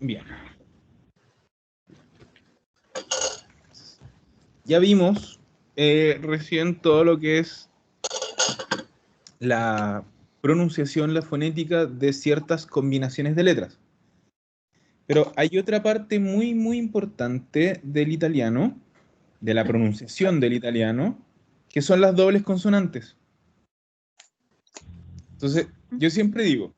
Bien. Ya vimos recién todo lo que es la pronunciación, la fonética de ciertas combinaciones de letras. Pero hay otra parte muy, muy importante del italiano, de la pronunciación del italiano, que son las dobles consonantes. Entonces, yo siempre digo,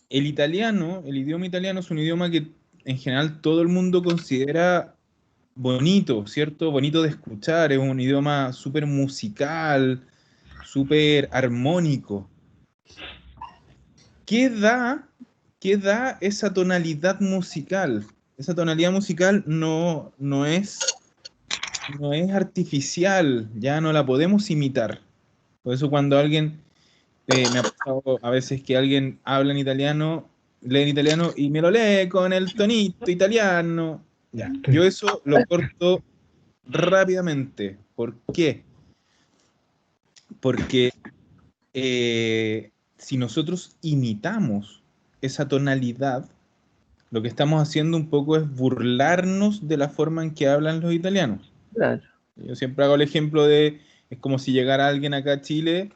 el italiano, el idioma italiano es un idioma que en general todo el mundo considera bonito, ¿cierto? Bonito de escuchar, es un idioma súper musical, súper armónico. ¿Qué da, ¿Qué da esa tonalidad musical? Esa tonalidad musical no es artificial, ya no la podemos imitar. Por eso cuando alguien, me ha pasado a veces que alguien habla en italiano, lee en italiano y me lo lee con el tonito italiano. Ya, yo eso lo corto rápidamente. ¿Por qué? Porque si nosotros imitamos esa tonalidad, lo que estamos haciendo un poco es burlarnos de la forma en que hablan los italianos. Claro. Yo siempre hago el ejemplo de, es como si llegara alguien acá a Chile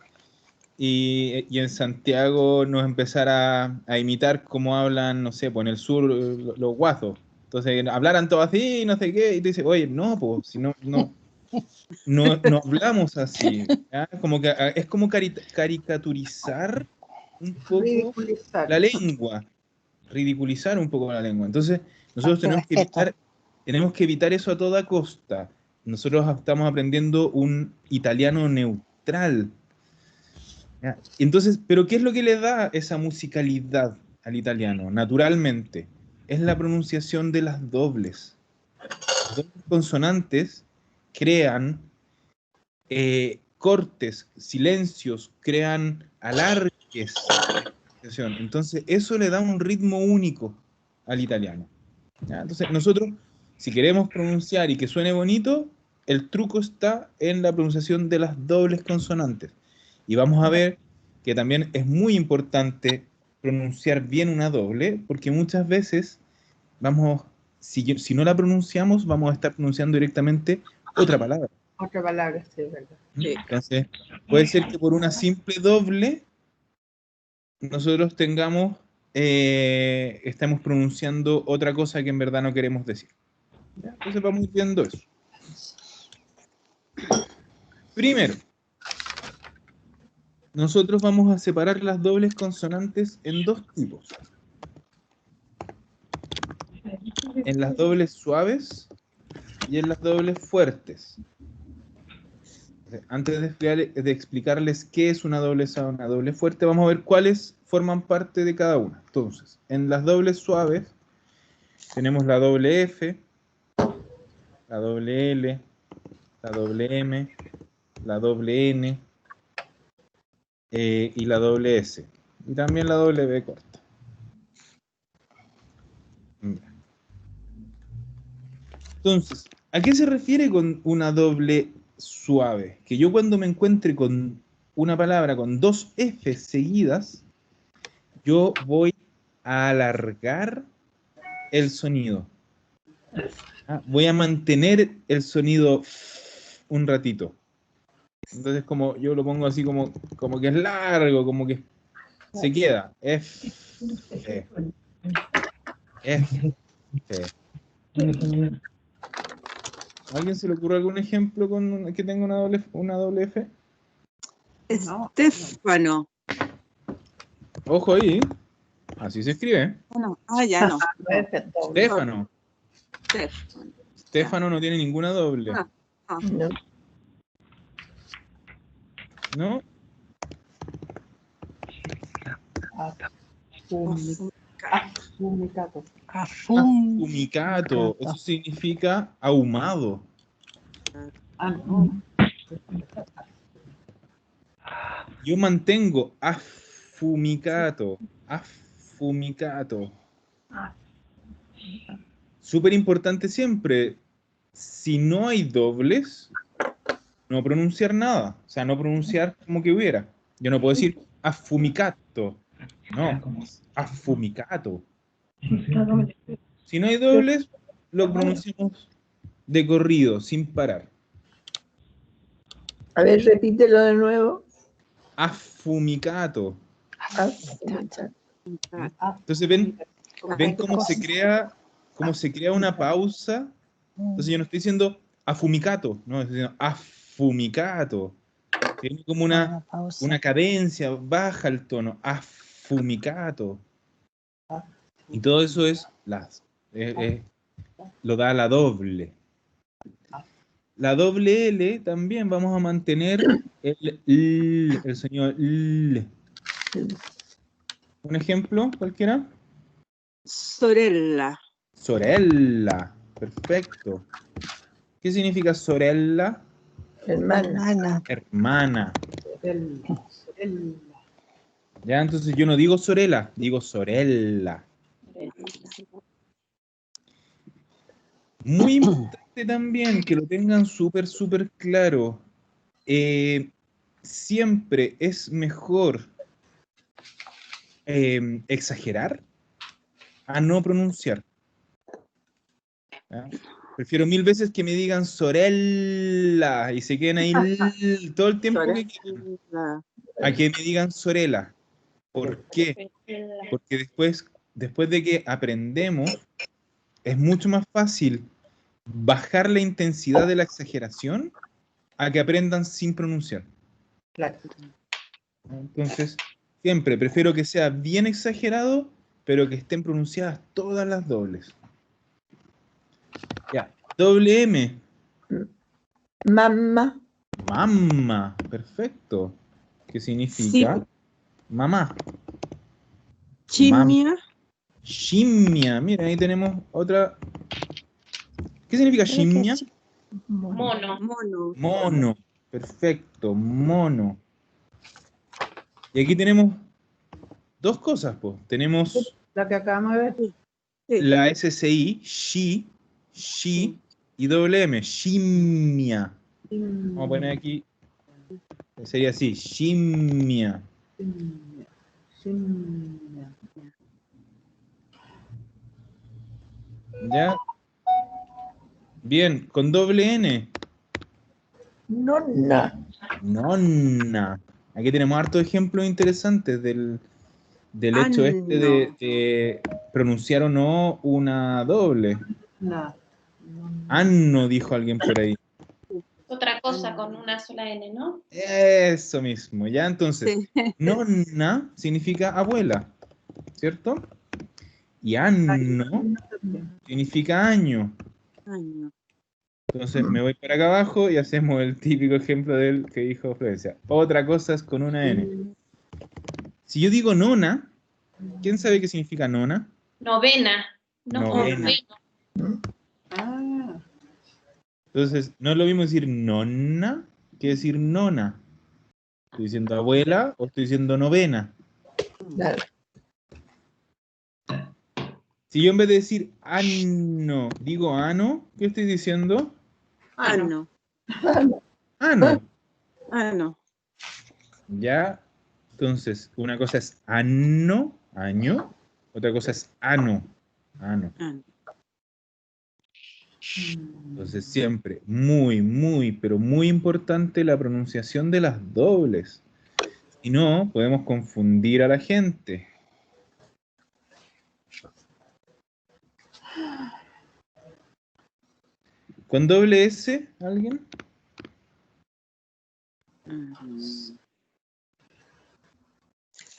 y en Santiago nos empezara a imitar cómo hablan, no sé, pues en el sur los guasos. Entonces, hablaran todos así, no sé qué, y te dice, oye, no, pues, si no hablamos así. ¿Ya? Como que es como caricaturizar un poco Ridiculizar. la lengua, ridiculizar un poco la lengua. Entonces, nosotros tenemos que evitar eso a toda costa. Nosotros estamos aprendiendo un italiano neutral. ¿Ya? Entonces, ¿pero qué es lo que le da esa musicalidad al italiano? Naturalmente, es la pronunciación de las dobles. Las dobles consonantes crean cortes, silencios, crean alargues. Entonces, eso le da un ritmo único al italiano. ¿Ya? Entonces, nosotros, si queremos pronunciar y que suene bonito, el truco está en la pronunciación de las dobles consonantes. Y vamos a ver que también es muy importante pronunciar bien una doble, porque muchas veces si no la pronunciamos, vamos a estar pronunciando directamente otra palabra. Otra palabra, sí, es verdad. Sí. Entonces, puede ser que por una simple doble nosotros estamos pronunciando otra cosa que en verdad no queremos decir. ¿Ya? Entonces vamos viendo eso. Primero, nosotros vamos a separar las dobles consonantes en dos tipos. En las dobles suaves y en las dobles fuertes. Antes de explicarles qué es una doble suave y una doble fuerte, vamos a ver cuáles forman parte de cada una. Entonces, en las dobles suaves tenemos la doble F, la doble L, la doble M, la doble N y la doble S. Y también la doble B corta. Entonces, ¿a qué se refiere con una doble suave? Que yo cuando me encuentre con una palabra con dos F seguidas, yo voy a alargar el sonido. Voy a mantener el sonido un ratito. Entonces, como yo lo pongo así como que es largo, como que se queda. F, F, F. ¿A alguien se le ocurre algún ejemplo que tenga una doble F? Estefano. Ojo ahí. Así se escribe. Ya no. Stefano. Stefano no tiene ninguna doble. No. ¿No? Afumicato. Afumicato. Eso significa ahumado. Yo mantengo affumicato. Affumicato. Súper importante siempre. Si no hay dobles, no pronunciar nada. O sea, no pronunciar como que hubiera. Yo no puedo decir affumicato. No, affumicato. Si no hay dobles, lo pronunciamos de corrido, sin parar. A ver, repítelo de nuevo. Affumicato. Affumicato. Entonces ven cómo se crea una pausa. Entonces yo no estoy diciendo affumicato, no, estoy diciendo affumicato. Tiene como una cadencia, baja el tono, affumicato. Y todo eso lo da la doble. La doble L también vamos a mantener el sonido L. ¿Un ejemplo cualquiera? Sorella. Sorella. Perfecto. ¿Qué significa sorella? Hermana. Hermana. Ya, entonces yo no digo sorella, digo sorella. Muy importante también que lo tengan súper claro. Siempre es mejor exagerar a no pronunciar. ¿Ya? Prefiero 1000 veces que me digan sorella y se queden ahí todo el tiempo que quieran, a que me digan sorella. ¿Por qué? Porque después de que aprendemos, es mucho más fácil bajar la intensidad de la exageración a que aprendan sin pronunciar. Claro. Entonces, siempre prefiero que sea bien exagerado, pero que estén pronunciadas todas las dobles. Ya, doble M. Mamá. Mamá, perfecto. ¿Qué significa? Sí. Mamá. Chimia. Shimia. Mira, ahí tenemos otra. ¿Qué significa shimia? Mono. Mono. Perfecto, mono. Y aquí tenemos dos cosas, pues. Tenemos La que acabamos de ver. la SCI, she, y doble M, shimia. Vamos a poner aquí, sería así, shimia. ¿Ya? Bien, con doble N. Nonna. Nonna. Aquí tenemos hartos ejemplos interesantes del hecho de pronunciar o no una doble. No. Anno, dijo alguien por ahí. Otra cosa con una sola N, ¿no? Eso mismo, ya entonces, Sí. nonna significa abuela, ¿cierto? Y anno significa año. Año. Entonces me voy para acá abajo y hacemos el típico ejemplo del que dijo Florencia. Otra cosa es con una N. Si yo digo nona, ¿quién sabe qué significa nona? Novena. Novena. Ah. Entonces, no es lo mismo decir nonna que decir nona. ¿Estoy diciendo abuela o estoy diciendo novena? Claro. Si yo en vez de decir ano, digo ano, ¿qué estoy diciendo? Ano. Ano. Ano. ¿Ya? Entonces, una cosa es ano, año, otra cosa es ano, ano. Ano. Entonces, siempre muy, pero muy importante la pronunciación de las dobles. Si no, podemos confundir a la gente. ¿Con doble S, alguien?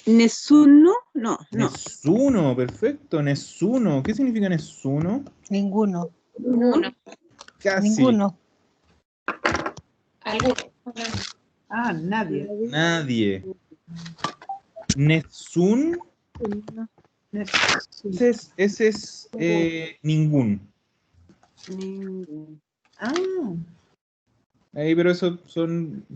Nesuno, no. Nesuno, perfecto, Nesuno. ¿Qué significa Nesuno? Ninguno. Uno. Casi. Ninguno. Alguno. Ah, nadie. Nadie. Nesun, ese es ningún. Ah. Ahí, pero eso son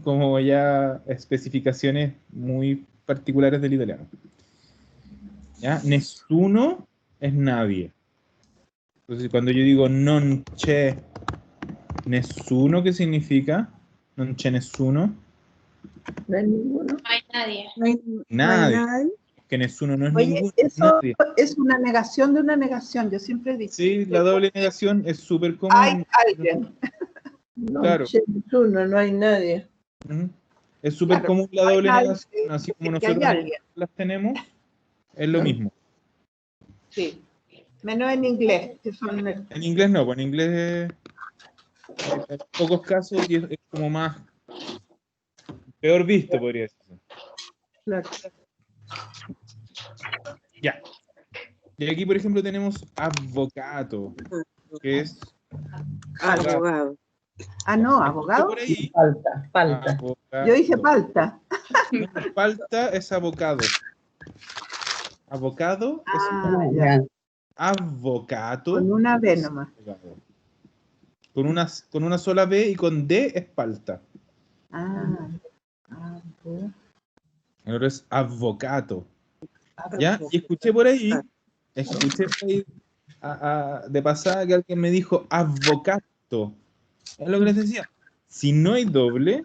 como ya especificaciones muy particulares del italiano. ¿Ya? Nessuno es nadie. Entonces, cuando yo digo non c'è nessuno, ¿qué significa? Non c'è nessuno. No hay ninguno. No hay nadie. No hay Nadie. nadie. Quienes uno no es Oye, ninguno, eso nadie. es una negación de una negación. Yo siempre he dicho. Sí, la doble negación es súper Hay común. alguien. No, Claro. che, es uno, no hay nadie. Ujú. Es súper Claro, común la hay doble nadie, negación, así como que hay nosotros alguien. las tenemos, es lo mismo. Sí. Menos en inglés, que son En inglés no, pues en inglés hay pocos casos y es como más peor visto, podría decirse. claro. Ya. Y aquí, por ejemplo, tenemos advocato, que es Abogado. Ah, no, escuché abogado. por ahí. Falta. Abogado. Yo dije palta. No, falta es abocado. Abocado es Ah, ya. advocato. Con una B es nomás. abogado. Con una sola B y con D es palta. Ah, El otro es advocato. ¿Ya? Y escuché por ahí de pasada que alguien me dijo advocato. Es lo que les decía. Si no hay doble,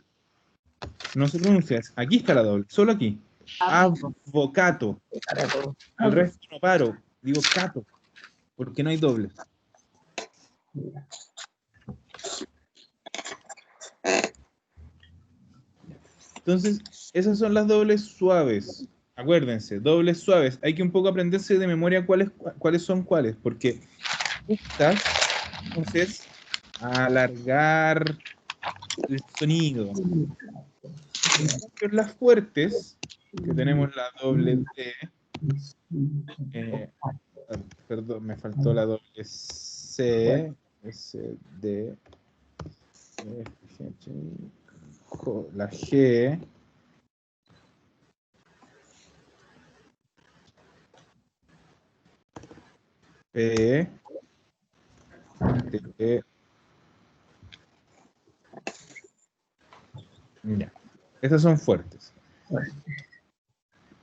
no se pronuncia. Aquí está la doble, solo aquí. Advocato. El resto no paro. Digo cato, porque no hay doble. Entonces, esas son las dobles suaves. Acuérdense, dobles suaves. Hay que un poco aprenderse de memoria cuáles son cuáles, porque estas, entonces, alargar el sonido. En cambio, las fuertes, que tenemos la doble D, perdón, me faltó la doble C, S, D, F, G, la G, P, T, ya. Estas son fuertes.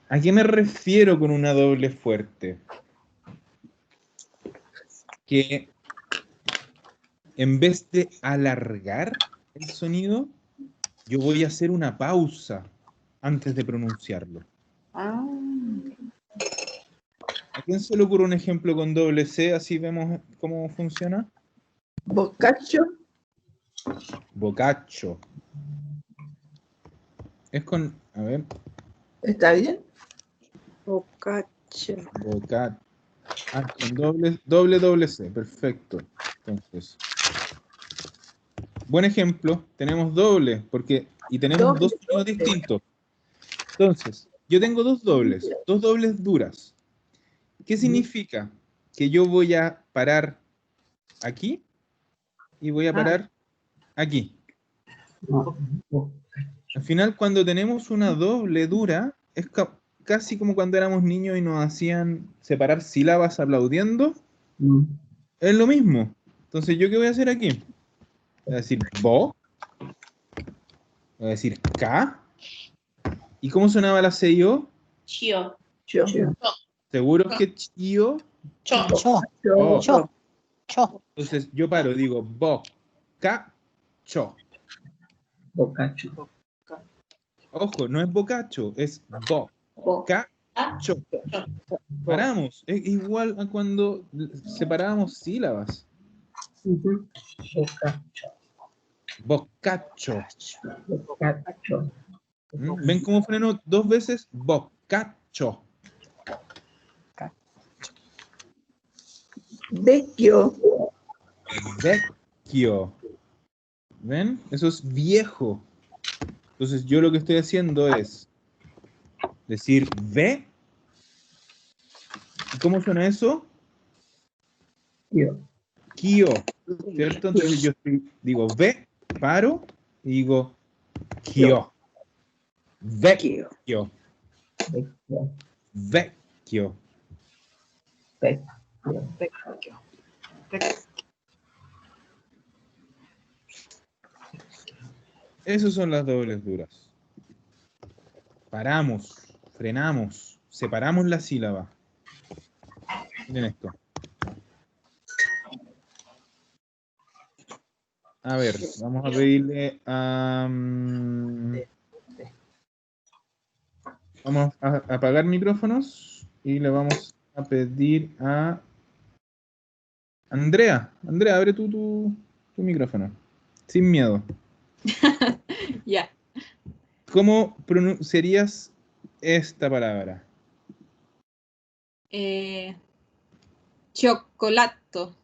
¿A qué me refiero con una doble fuerte? Que en vez de alargar el sonido, yo voy a hacer una pausa antes de pronunciarlo. Ah, ¿A quién se le ocurre un ejemplo con doble C? Así vemos cómo funciona. Bocacho. Bocacho. Es con, a ver, ¿Está bien? Bocacho. bocacho. Ah, con doble C, perfecto. Entonces, buen ejemplo, tenemos doble, y tenemos dos sonidos distintos. Entonces, yo tengo dos dobles duras. ¿Qué significa? Que yo voy a parar aquí y voy a parar aquí. Al final, cuando tenemos una doble dura, es casi como cuando éramos niños y nos hacían separar sílabas aplaudiendo. Es lo mismo. Entonces, ¿yo qué voy a hacer aquí? Voy a decir bo. Voy a decir K. ¿Y cómo sonaba la C y O? Chio. Cho. ¿Seguro que chío? Cho. Oh. Cho. Entonces, yo paro, digo bo, K, cho. Bocacho. Ojo, no es bocacho, es bo, Bo. K, Ah, cho. Paramos. Es igual a cuando separábamos sílabas. Bocacho. Bocacho. Bocacho. ¿Ven cómo frenó dos veces? Bocacho. Vecchio. Vecchio. ¿Ven? Eso es viejo. Entonces yo lo que estoy haciendo es decir ve. ¿Y cómo suena eso? Yo. Kio. ¿Cierto? Entonces yo digo ve, paro y digo kio. Vecchio. Vecchio. Vecchio. Vecchio. Esas son las dobles duras. Paramos, frenamos, separamos la sílaba. Miren esto. A ver, vamos a pedirle a... Vamos a apagar micrófonos y le vamos a pedir a Andrea. Andrea, abre tú tu micrófono. Sin miedo. Ya. ¿Cómo pronunciarías esta palabra? Chocolato.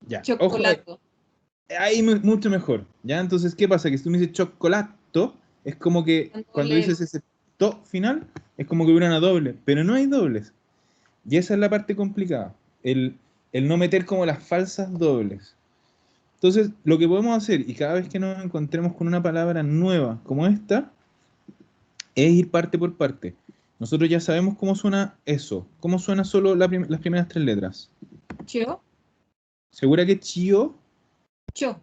Ya. Ojo, Chocolato. ahí mucho mejor. ¿Ya? Entonces, ¿qué pasa? Que si tú me dices chocolato, es como que cuando dices ese to final, es como que hubiera una doble, pero no hay dobles. Y esa es la parte complicada. El no meter como las falsas dobles. Entonces, lo que podemos hacer, y cada vez que nos encontremos con una palabra nueva como esta, es ir parte por parte. Nosotros ya sabemos cómo suena eso. ¿Cómo suena solo las primeras 3 letras? Cho. ¿Segura que chio? Cho.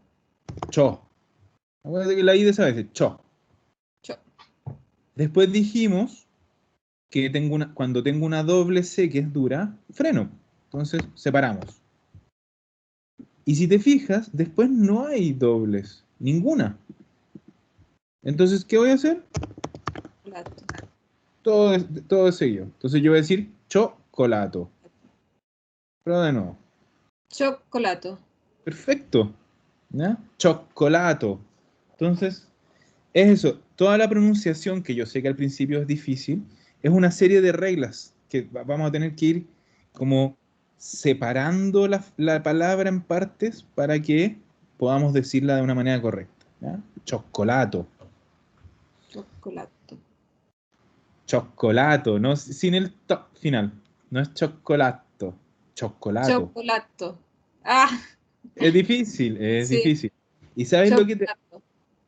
Cho. Acuérdate que la I de esa vez, cho. Cho. Después dijimos que cuando tengo una doble C que es dura, freno. Entonces, separamos. Y si te fijas, después no hay dobles. Ninguna. Entonces, ¿qué voy a hacer? Chocolato. Todo es seguido. Entonces yo voy a decir chocolato. Pero de nuevo. Chocolato. Perfecto. ¿Ya? Chocolato. Entonces, es eso. Toda la pronunciación, que yo sé que al principio es difícil, es una serie de reglas que vamos a tener que ir como separando la palabra en partes para que podamos decirla de una manera correcta. ¿Ya? Chocolato. Chocolato. Chocolato, no, sin el to final. No es chocolato. Chocolato. Chocolato. Ah, Es difícil, es sí. difícil. ¿Y sabes lo que Chocolato.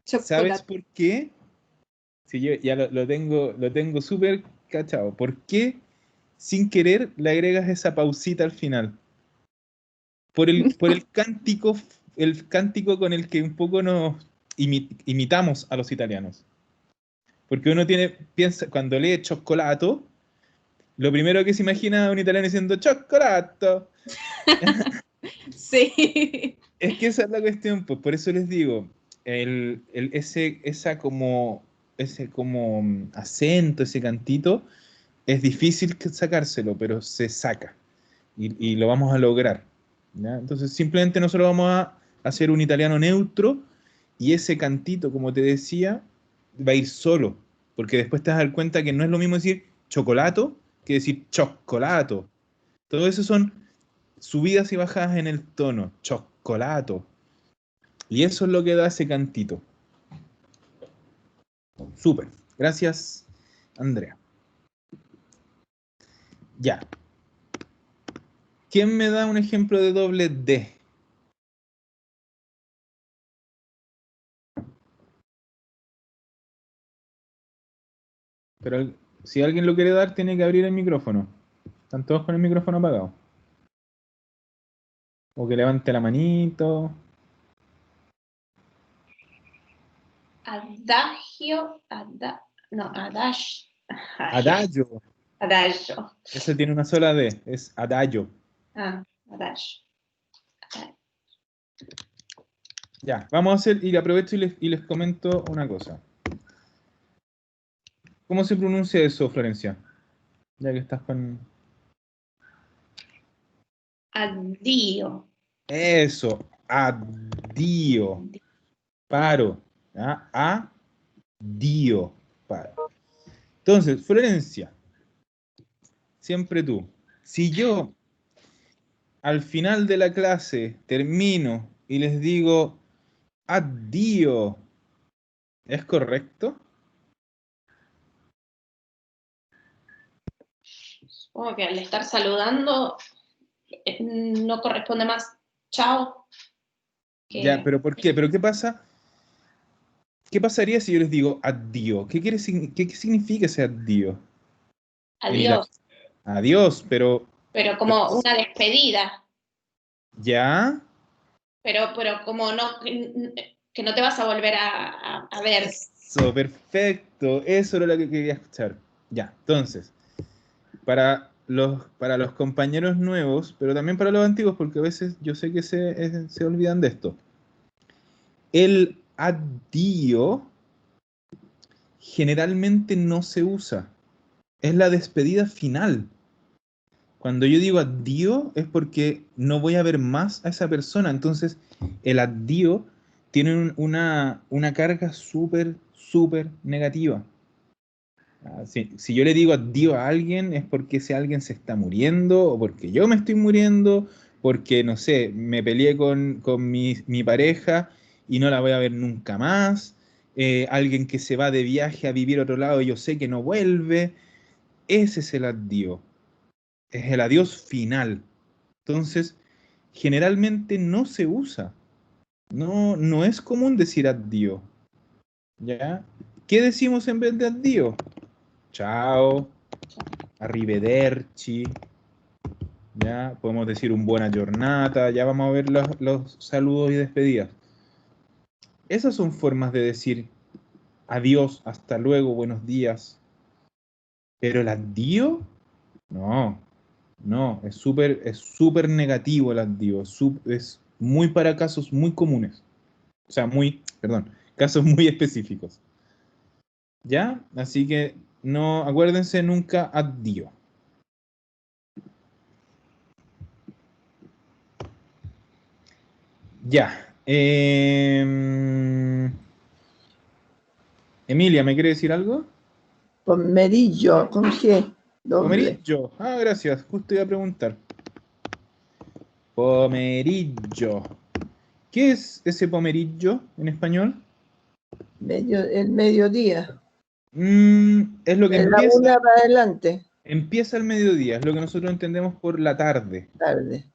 ¿Sabes Chocolato. por qué? Si yo ya lo tengo súper cachado. ¿Por qué sin querer le agregas esa pausita al final? Por el cántico con el que un poco nos imitamos a los italianos. Porque uno piensa, cuando lee chocolato, lo primero que se imagina a un italiano diciendo chocolato. Sí. Es que esa es la cuestión, pues por eso les digo, ese como acento, ese cantito, es difícil sacárselo, pero se saca y lo vamos a lograr. ¿Ya? Entonces simplemente nosotros vamos a hacer un italiano neutro y ese cantito, como te decía, va a ir solo, porque después te vas a dar cuenta que no es lo mismo decir chocolato que decir chocolato. Todo eso son subidas y bajadas en el tono, chocolato. Y eso es lo que da ese cantito. Súper. Gracias, Andrea. Ya. ¿Quién me da un ejemplo de doble D? Pero si alguien lo quiere dar, tiene que abrir el micrófono. Están todos con el micrófono apagado. O que levante la manito. Adagio, no, Adagio. adagio. Ese tiene una sola D. Es adagio. Ah, adagio. Ya, vamos a hacer, y aprovecho y les comento una cosa. ¿Cómo se pronuncia eso, Florencia? Ya que estás con... Addio. Eso, addio. Paro. ¿Ya? Addio. Paro. Entonces, Florencia, siempre tú. Si yo al final de la clase termino y les digo addio, ¿es correcto? Supongo que al estar saludando no corresponde más chao. Ya, pero ¿por qué? ¿Pero qué pasa? ¿Qué pasaría si yo les digo addio? ¿Qué significa ese addio? Adiós. Adiós, pero Pero como una despedida. ¿ya? Pero como no, que no te vas a volver a ver. Eso, perfecto. Eso era lo que quería escuchar. Ya, entonces, para los compañeros nuevos, pero también para los antiguos, porque a veces yo sé que se olvidan de esto. El addio generalmente no se usa. Es la despedida final. Cuando yo digo addio es porque no voy a ver más a esa persona. Entonces, el addio tiene una carga súper, súper negativa. Si yo le digo addio a alguien es porque ese alguien se está muriendo o porque yo me estoy muriendo, porque, no sé, me peleé con mi pareja y no la voy a ver nunca más. Alguien que se va de viaje a vivir a otro lado y yo sé que no vuelve. Ese es el addio. Es el adiós final. Entonces, generalmente no se usa. No es común decir addio. ¿Ya? ¿Qué decimos en vez de addio? Chao, arrivederci, ya podemos decir un buena giornata, ya vamos a ver los saludos y despedidas. Esas son formas de decir adiós, hasta luego, buenos días. Pero el addio, no, no, es súper negativo el addio, es muy para casos muy comunes, o sea, perdón, casos muy específicos. ¿Ya? Así que no, acuérdense nunca addio. Ya. Emilia, ¿me quiere decir algo? Pomerillo, con G, doble. Pomerillo. Ah, gracias. Justo iba a preguntar. Pomerillo. ¿Qué es ese pomerillo en español? El mediodía. Es lo que De la empieza, una para adelante, empieza el mediodía, es lo que nosotros entendemos por la tarde, tarde.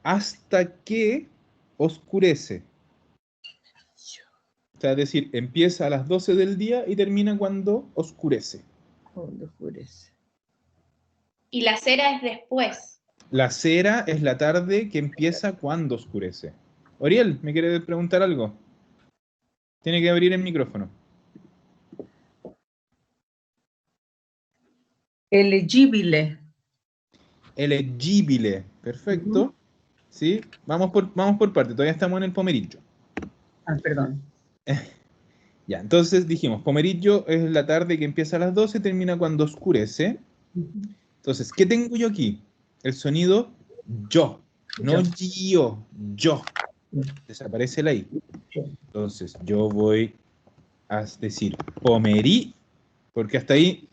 hasta que oscurece. O sea, es decir, empieza a las 12 del día y termina cuando oscurece. Cuando oscurece. Y la cera es después. La cera es la tarde que empieza cuando oscurece. Oriel, ¿me quiere preguntar algo? Tiene que abrir el micrófono. Elegibile. Elegibile. Perfecto. ¿Sí? Vamos por parte. Todavía estamos en el pomerillo. Ah, perdón. Ya, entonces dijimos, pomerillo es la tarde que empieza a las 12 y termina cuando oscurece. Entonces, ¿qué tengo yo aquí? El sonido yo, no yo, yo. Desaparece la I. Entonces, yo voy a decir pomerí, porque hasta ahí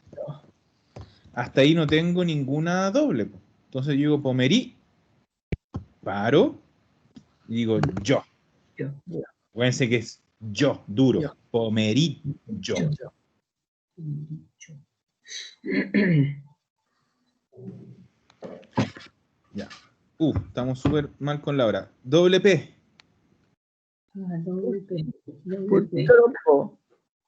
no tengo ninguna doble. Entonces yo digo pomerí, paro y digo yo. Yo, Acuérdense que es yo, duro. Yo. Pomerillo. yo. Ya. Estamos súper mal con la hora. Doble P. Purtropo.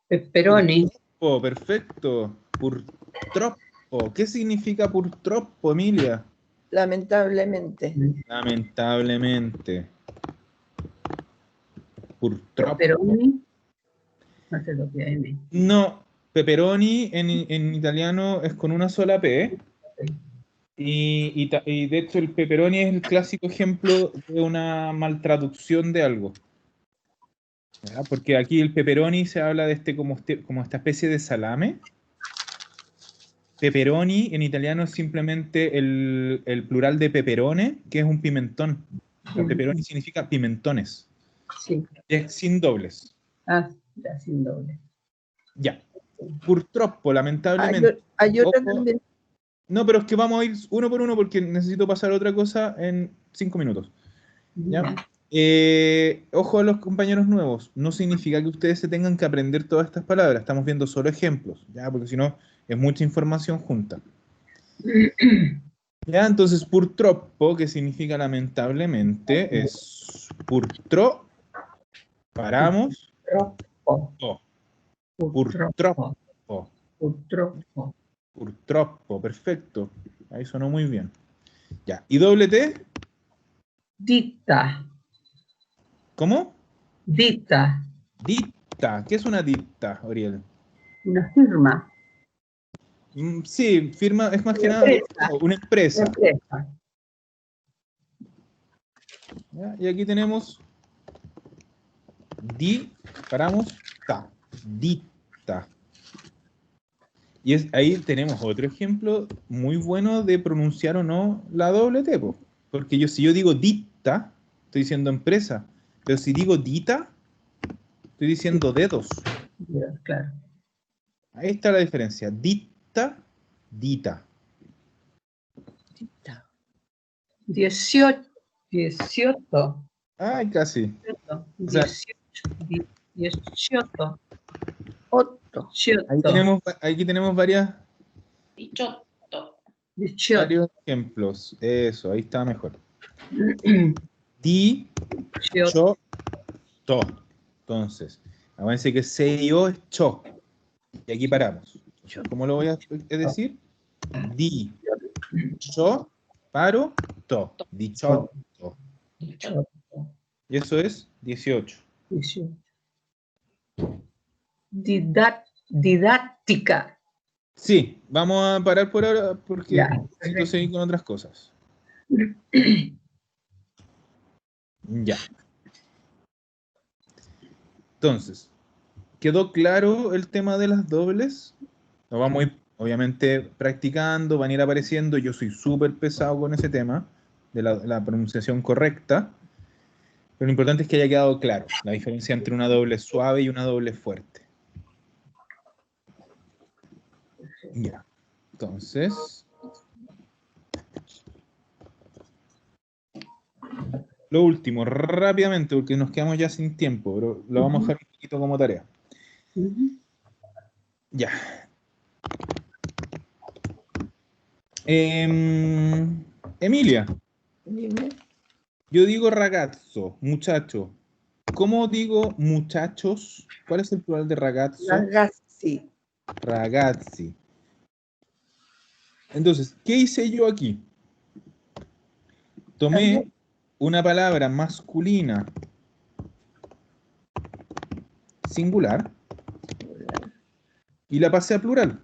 Pepperoni. Oh, perfecto. Purtroppo. ¿Qué significa purtroppo, Emilia? Lamentablemente. Lamentablemente. Purtroppo. Pepperoni. No sé lo que hay. No, pepperoni en italiano es con una sola P. Y de hecho el pepperoni es el clásico ejemplo de una maltraducción de algo. ¿Verdad? Porque aquí el pepperoni se habla de como esta especie de salame. Pepperoni en italiano es simplemente el plural de peperone, que es un pimentón. O sea, pepperoni significa pimentones. Sí. Es sin dobles. Ah, ya sin doble. Ya. Purtroppo, lamentablemente. Hay otra Ojo. también. No, pero es que vamos a ir uno por uno porque necesito pasar a otra cosa en 5 minutos. ¿Ya? Ojo a los compañeros nuevos. No significa que ustedes se tengan que aprender todas estas palabras. Estamos viendo solo ejemplos, ¿ya? Porque si no, es mucha información junta. ¿Ya? Entonces, purtroppo, que significa lamentablemente, es purtro, paramos, Purtroppo. purtroppo, Purtroppo. purtroppo, perfecto. Ahí sonó muy bien. Ya, ¿y doble T? Ditta. ¿Cómo? Ditta. Dicta. ¿Qué es una dicta, Oriel? Una firma. Sí, firma es más que nada una empresa. Empresa. ¿Ya? Y aquí tenemos paramos, ta, dicta. Y ahí tenemos otro ejemplo muy bueno de pronunciar o no la doble T, po. Porque si yo digo dicta, estoy diciendo empresa. Pero si digo dita, estoy diciendo dedos. Claro. Ahí está la diferencia. Dicta, dita. 18. 18. Ay, casi. O sea, 18. 8. aquí tenemos Dicho. varios ejemplos. Eso, ahí está mejor. Di, cho, to. Entonces, acuérdense que se y o es cho. Y aquí paramos. ¿Cómo lo voy a decir? Di, cho, paro, to. Dicho, to. Y eso es 18. 18. Didáctica. Sí, vamos a parar por ahora porque Ya. necesito seguir con otras cosas. Ya. Entonces, ¿quedó claro el tema de las dobles? Lo vamos a ir, obviamente, practicando, van a ir apareciendo. Yo soy súper pesado con ese tema de la pronunciación correcta. Pero lo importante es que haya quedado claro la diferencia entre una doble suave y una doble fuerte. Ya. Entonces, lo último, rápidamente, porque nos quedamos ya sin tiempo, pero lo vamos a dejar un poquito como tarea. Ya. Emilia, Dime. yo digo ragazzo, muchacho. ¿Cómo digo muchachos? ¿Cuál es el plural de ragazzo? Ragazzi. Ragazzi. Entonces, ¿qué hice yo aquí? Tomé una palabra masculina singular y la pasé a plural.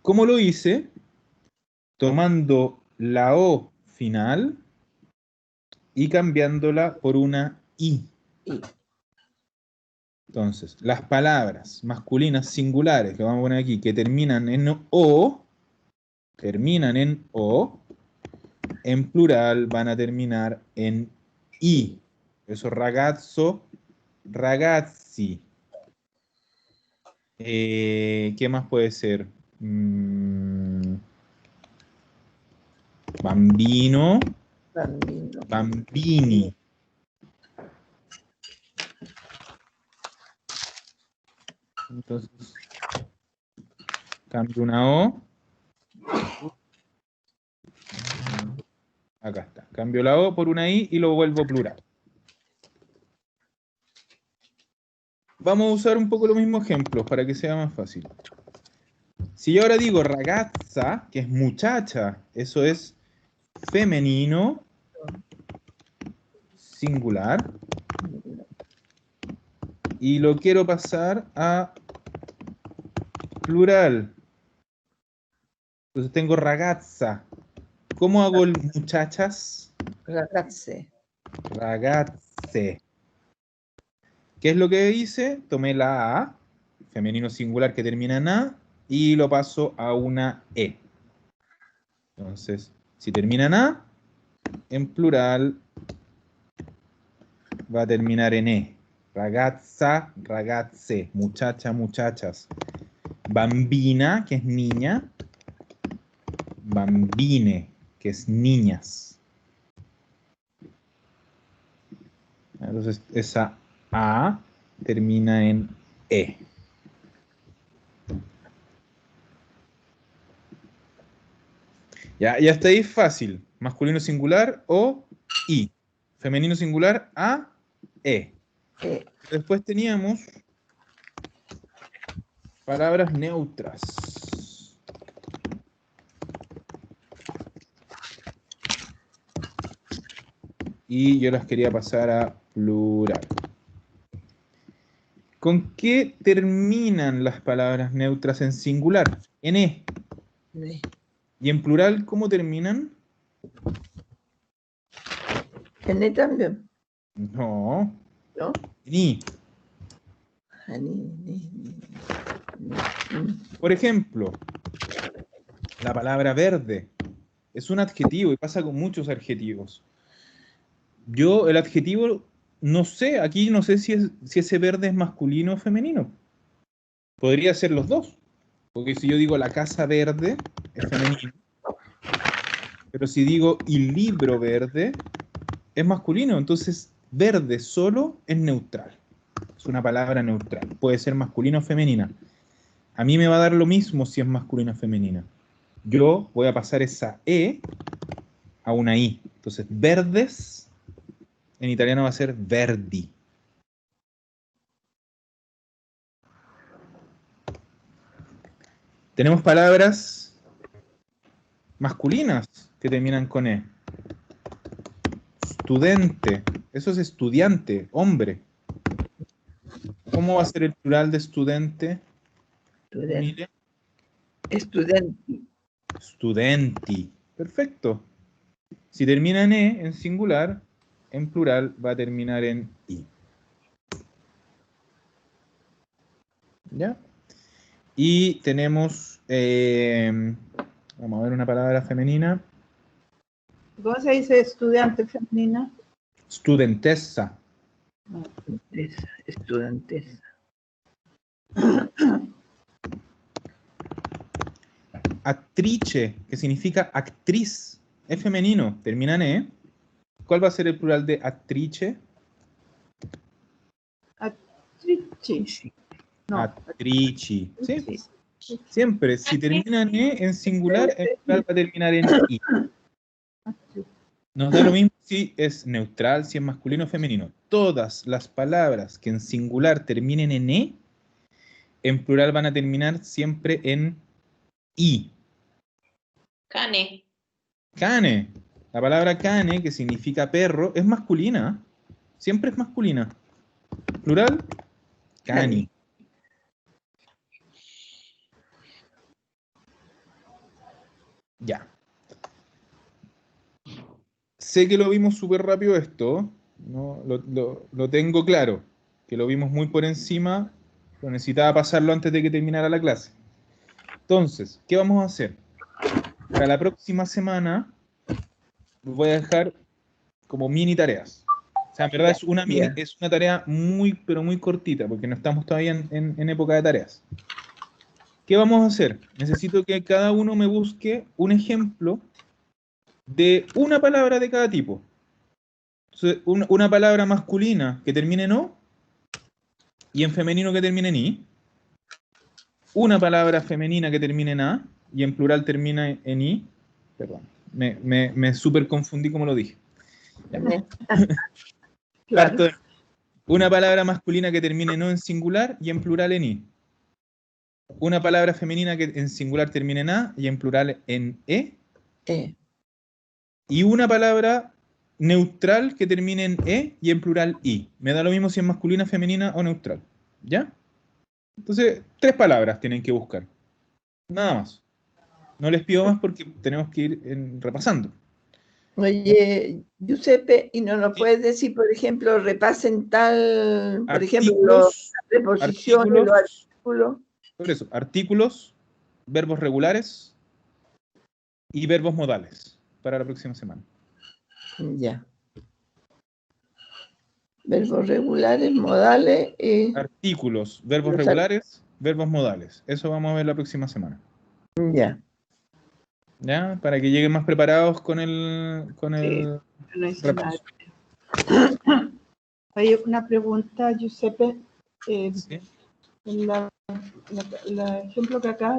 ¿Cómo lo hice? Tomando la O final y cambiándola por una I. Entonces, las palabras masculinas singulares, que vamos a poner aquí, que terminan en O, en plural van a terminar en I. Eso, ragazzo, ragazzi. ¿Qué más puede ser? Bambino, Bambino. bambini. Entonces, cambio una O. Acá está. Cambio la O por una I y lo vuelvo plural. Vamos a usar un poco los mismos ejemplos para que sea más fácil. Si yo ahora digo ragazza, que es muchacha, eso es femenino, singular, y lo quiero pasar a plural. Entonces tengo ragazza. ¿Cómo hago el muchachas? Ragazze. Ragazze. ¿Qué es lo que hice? Tomé la A, femenino singular que termina en A, y lo paso a una E. Entonces, si termina en A, en plural va a terminar en E. Ragazza, ragazze, muchacha, muchachas. Bambina, que es niña. Bambine, que es niñas. Entonces, esa A termina en E. Ya está ahí fácil. Masculino singular o I. Femenino singular A, E. Después teníamos palabras neutras. Y yo las quería pasar a plural. ¿Con qué terminan las palabras neutras en singular? En E. ¿Y en plural cómo terminan? ¿En E también? No. ¿No? En I. Por ejemplo, la palabra verde es un adjetivo y pasa con muchos adjetivos. Yo el adjetivo no sé, aquí no sé si ese verde es masculino o femenino. Podría ser los dos. Porque si yo digo la casa verde, es femenino. Pero si digo el libro verde, es masculino. Entonces, verde solo es neutral. Es una palabra neutral. Puede ser masculina o femenina. A mí me va a dar lo mismo si es masculina o femenina. Yo voy a pasar esa E a una I. Entonces, verdes, en italiano va a ser verdi. Tenemos palabras masculinas que terminan con E. Studente, eso es estudiante, hombre. ¿Cómo va a ser el plural de estudiante? Student. Studenti. Studenti. Perfecto. Si termina en E, en singular, en plural va a terminar en I. ¿Ya? Y tenemos, vamos a ver una palabra femenina. ¿Cómo se dice estudiante femenina? Studentessa. Estudantesa. Actrice, que significa actriz, es femenino, termina en E. ¿Cuál va a ser el plural de actrice? Actrici. No, Actrici. ¿Sí? Sí. Siempre, si termina en E, en singular, en plural va a terminar en I. Nos da lo mismo si es neutral, si es masculino o femenino. Todas las palabras que en singular terminen en E, en plural van a terminar siempre en I. Cane. Cane. La palabra cane, que significa perro, es masculina. Siempre es masculina. Plural, cani. Ya. Sé que lo vimos súper rápido esto. ¿No? Lo tengo claro. Que lo vimos muy por encima. Pero necesitaba pasarlo antes de que terminara la clase. Entonces, ¿qué vamos a hacer? Para la próxima semana voy a dejar como mini tareas. O sea, en verdad es una tarea muy, pero muy cortita, porque no estamos todavía en época de tareas. ¿Qué vamos a hacer? Necesito que cada uno me busque un ejemplo de una palabra de cada tipo. Entonces, una palabra masculina que termine en O y en femenino que termine en I. Una palabra femenina que termine en A y en plural termina en I. Perdón, me súper confundí como lo dije. claro. Una palabra masculina que termine en O en singular y en plural en I. Una palabra femenina que en singular termine en A y en plural en E. Y una palabra neutral que termine en E y en plural I. Me da lo mismo si es masculina, femenina o neutral. ¿Ya? Entonces, 3 palabras tienen que buscar. Nada más. No les pido más porque tenemos que ir repasando. Oye, Giuseppe, ¿y no nos puedes decir, por ejemplo, repasen tal, por ejemplo, Artículos, las preposiciones, los artículos? por eso, artículos, verbos regulares y verbos modales para la próxima semana. Ya. Verbos regulares, modales y... Artículos, verbos regulares, verbos modales. Eso vamos a ver la próxima semana. Ya. ¿Ya? Para que lleguen más preparados con el No hice repaso. nada. Oye, una pregunta, Giuseppe. ¿Sí? El ejemplo que acá